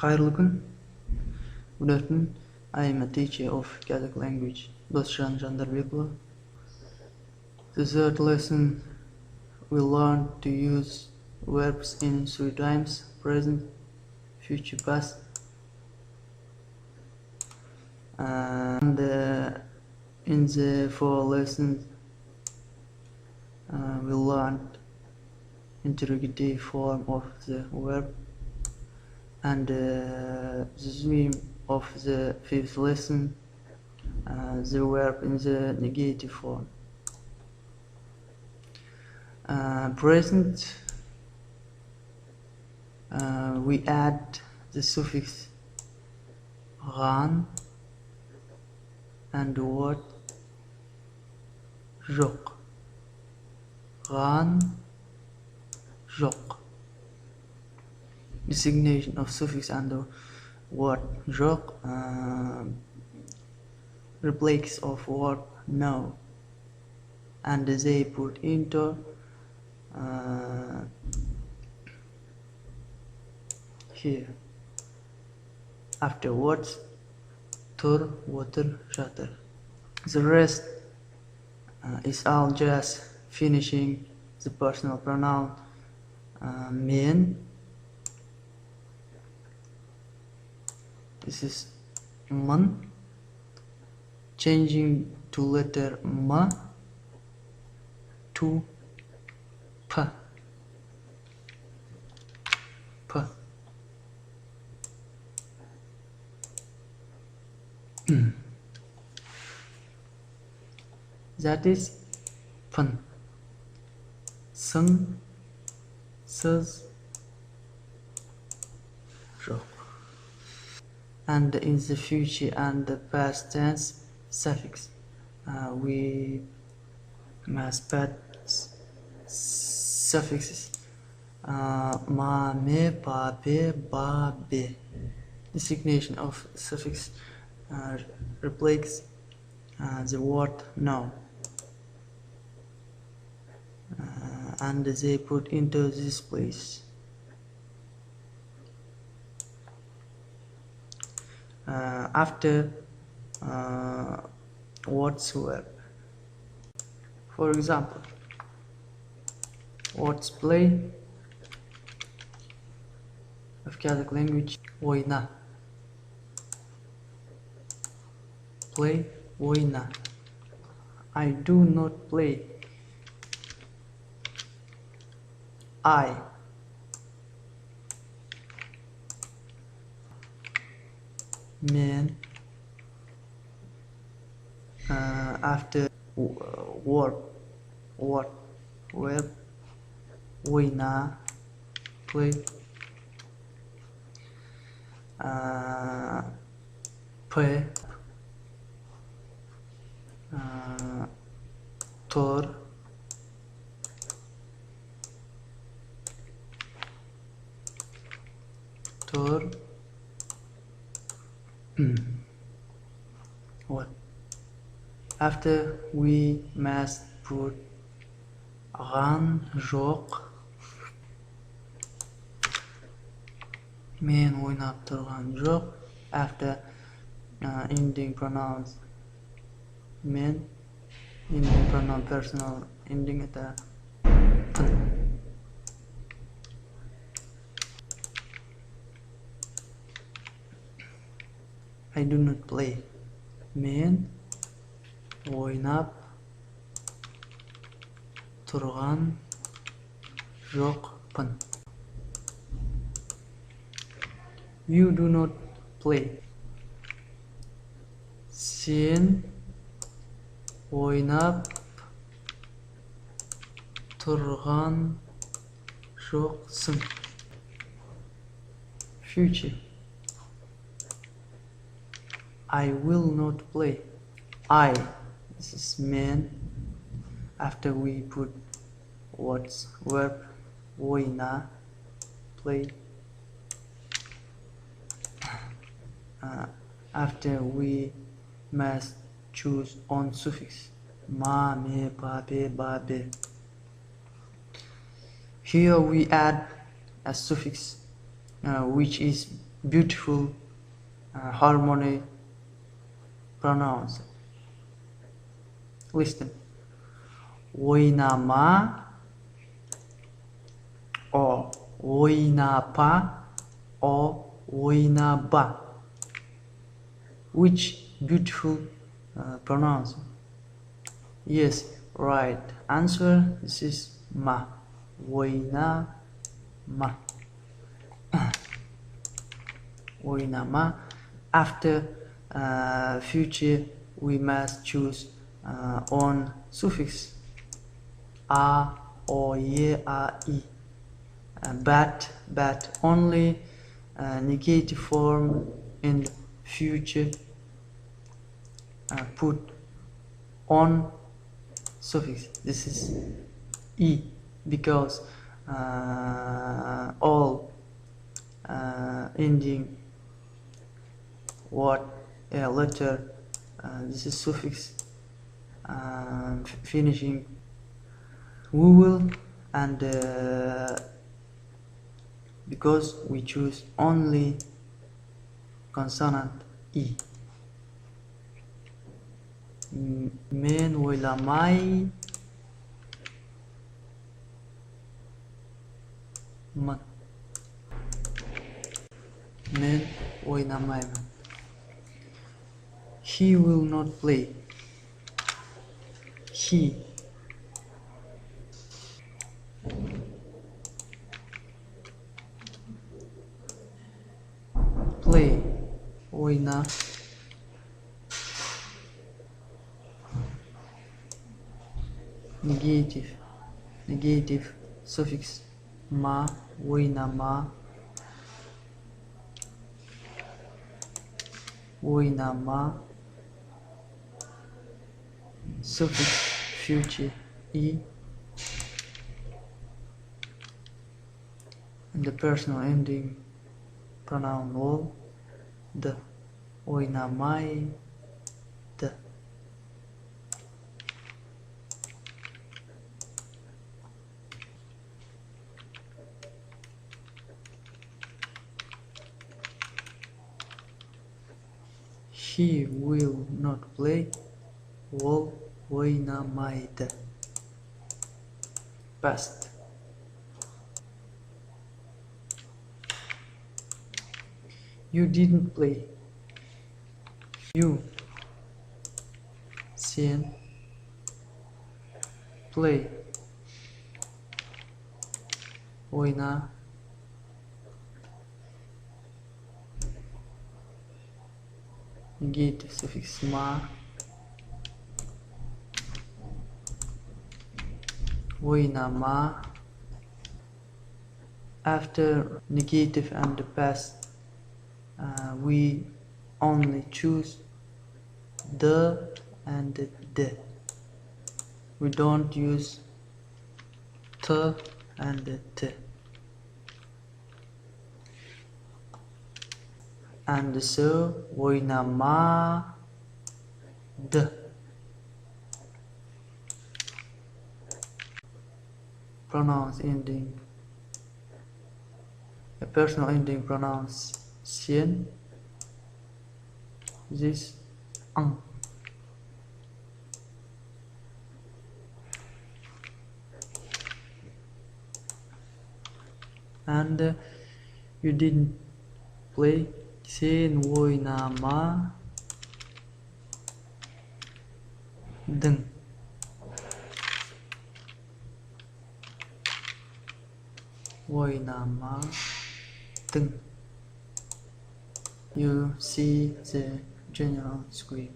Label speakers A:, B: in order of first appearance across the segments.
A: Khayırlı gün. Good afternoon. I am a teacher of Kazakh language. Dostjan Jandarbekoğlu. The third lesson we learn to use verbs in three times: present, future, past. And in the four lessons we learned interrogative form of the verb, and the theme of the fifth lesson, the verb in the negative form. Present, we add the suffix ran and the word жоқ. Ran, жоқ. Designation of suffix and the word жоқ replace of word no, and they put into here. Afterwards, tur, water, shutter. The rest is all just finishing the personal pronoun men. This is man, changing to letter ma to p. P. That is fun. Sung, says, жоқ. And in the future and the past tense suffix, we must put suffixes ma, me, pa, pe, ba, be. Designation of suffix replaces the word no, and they put into this place. After words verb. For example, words play of Kazakh language oyna. Play, oyna. I do not play. I. Men. After word, verb, oyna, play. P. Tur, what? After we must put ran, жоқ. Men ойнап тұрған жоқ. After ending pronouns men, ending pronoun personal ending это пын. I do not play. Men ойнап тұрған жоқпын. You do not play. Сен ойнап тұрған жоқсың. Future. I will not play. I. This is man. After we put words verb oyna, play. After we must choose on suffix ma, me, pa, pe, ba, be. Here we add a suffix which is beautiful harmony pronouns. Listen. Oynama o oynapa o oynaba. Which beautiful pronouns? Yes, right answer. This is ma. Oynama. Oynama. After future, we must choose on suffix a, o, ye, a, I. But only negative form in future put on suffix. This is I, because all ending word letter, this is suffix finishing vowel, and because we choose only consonant I. Men oylamay mı? Men oynamay mı? He will not play. He. Play. Oyna. Negative suffix ma, oynama, oynama, suffix future I, and the personal ending pronoun ol, the, oynamay, the. He will not play. Ol oynamaydı. Past. You didn't play. You. Sen. Play. Oyna. Negative suffix ma, oynama. After negative and the past, we only choose the and the. We don't use t and t. And so oynama the. Pronouns ending, a personal ending pronouns sien, this, ang. And you didn't play. Sen oynama dın. Oynama dın. You see the general script.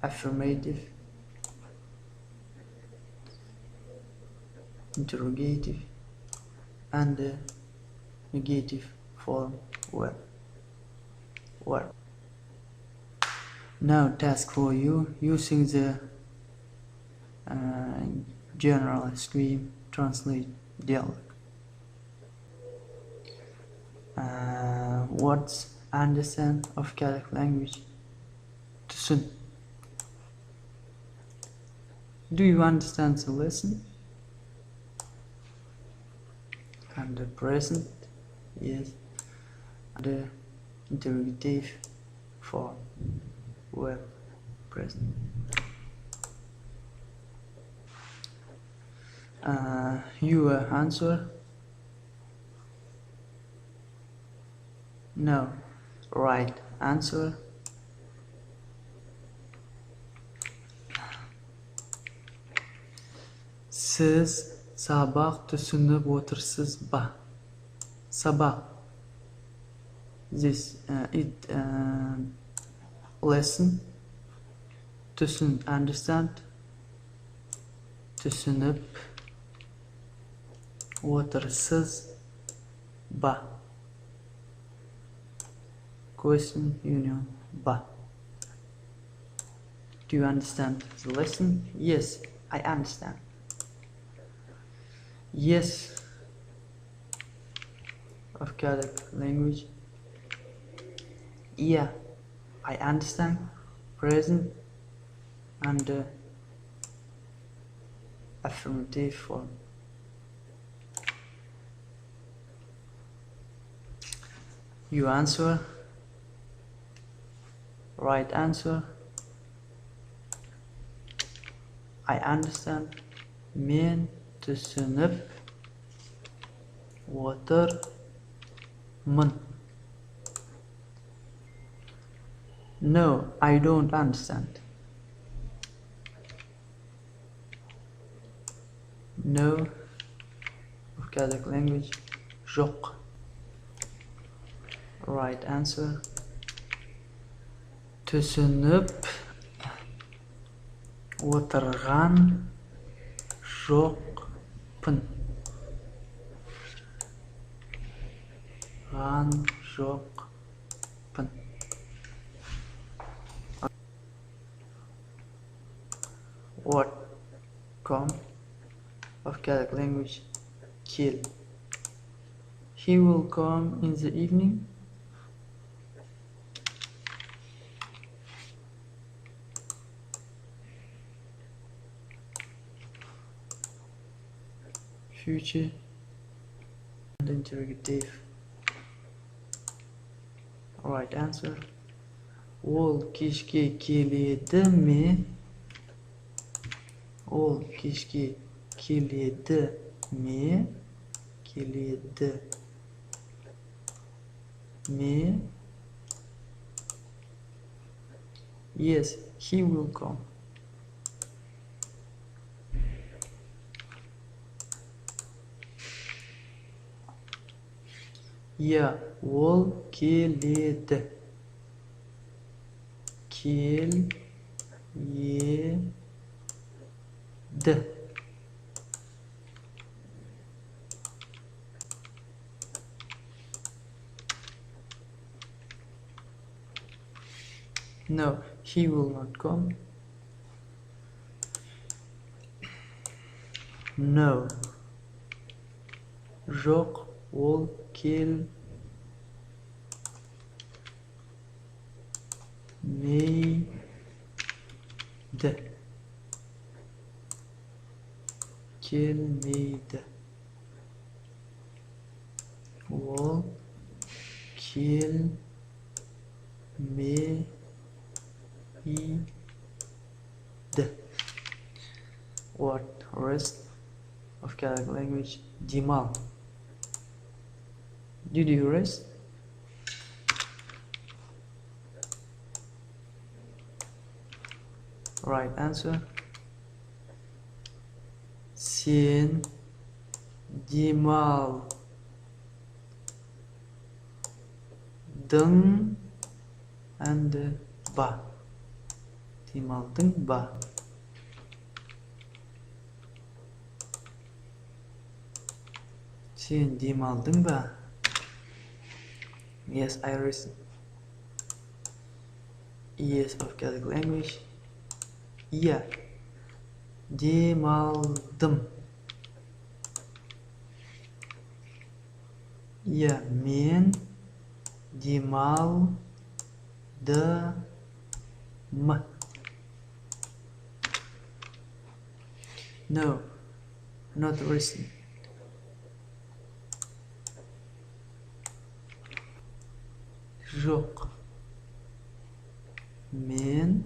A: Affirmative, interrogative, and negative form verb. Now task for you, using the general script, translate dialogue. What's understand of Kazakh language? Tüsün. Do you understand the lesson? and the present, yes, and the interrogative form, well, present. Your answer? No. Right answer? Siz sabaq tushunib o'tirsizmi? Sabaq. This lesson. Tushun, understand. Tushunib o'tirsizmi? Question union ba. Do you understand the lesson? Yes, I understand. Yes of Kazakh language. Yeah, I understand. Present and affirmative form. You answer. Right answer. I understand. Men tushunib o'tirman. No, I don't understand. No of Kazakh language. Жоқ. Right answer. Tushunib o'tirgan жоқпын. жоқпын. What come of Kazakh language? Kill. He will come in the evening. Future and interrogative. Right answer. Ол кешке келедimi? Ол кешке келедimi? Келедimi? Yes, he will come. Yeah, ол келеді. Келеді. No, he will not come. No. Жоқ, ол келмейді. Келмейді. Ол келмейді. What rest of Kazakh language? Dimal. Did you rest? Right answer. Sen demaldың and ba. Demaldың ba. Sen demaldың ba? Yes, I rest. Yes of Kazakh language. Yeah. Demaldым. Yeah, men demaldым. No, not resting. жоқ. Men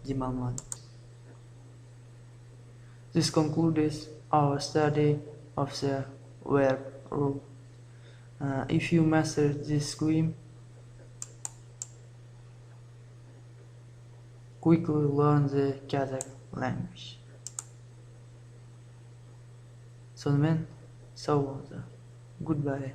A: demalmadım. This concludes our study of the verb rule. If you master this scheme, quickly learn the Kazakh language. Sonымен сау болыңыздар. Goodbye.